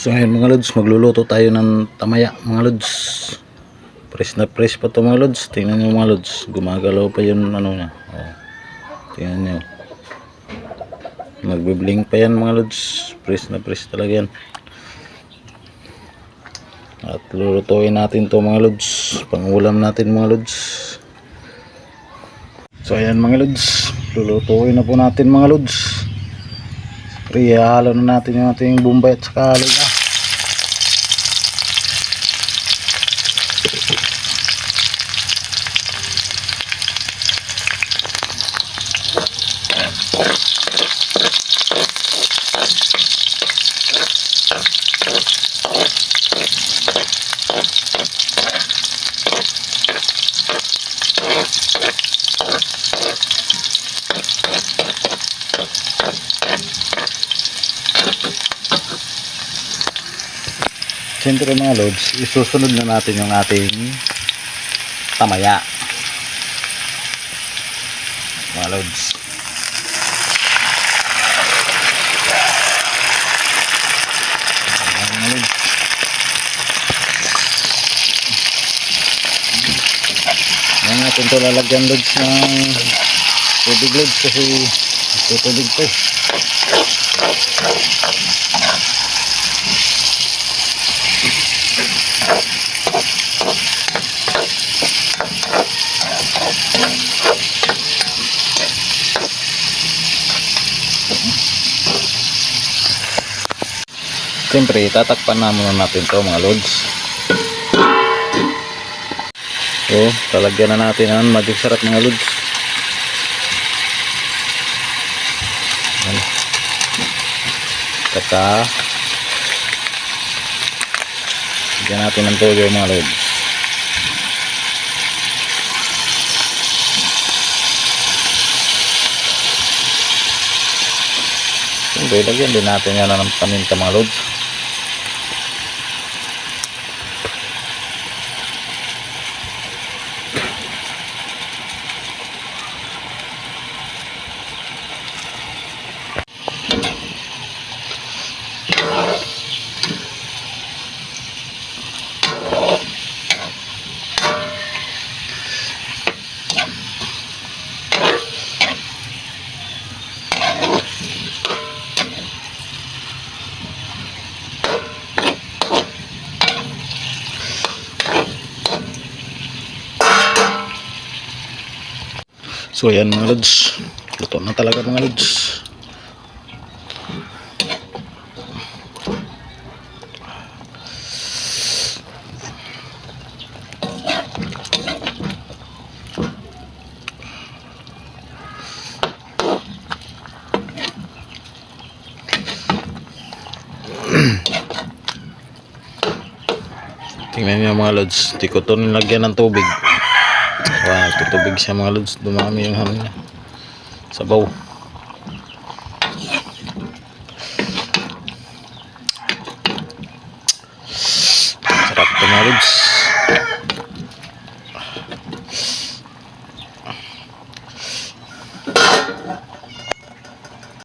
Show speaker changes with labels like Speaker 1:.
Speaker 1: So ayun mga lods, magluluto tayo ng tamaya mga lods. Fresh na fresh pa to mga lods. Tingnan nyo mga lods, gumagalaw pa yun ano niya. Oh, tingnan nyo, magbibling pa yan mga lods. Fresh na fresh talaga yan. At lulutuin natin to mga lods, pangulam natin mga lods. So ayan mga lods, lulutuin na po natin mga lods. Ihalo na natin yung ating bombay at saka halika. Siyempre mga lods, isusunod na natin yung ating tamaya mga lods. Yan natin ito lalagyan lods ng tubig lods kasi tutubig ito. Siyempre tatakpan naman natin to mga lods. So talagyan na natin ang magic sarap mga lods. Saka lagyan natin ng toyo mga lods. Siyempre lagyan din natin yan ng paminta mga lods. So ayan mga lods, luto na talaga mga lods. Tingnan niyo mga lods, di ko ito nilagyan ng tubig. Wow, tutubig siya mga lods, dumami yung hangin niya. Sabaw. Sarap ito mga lods.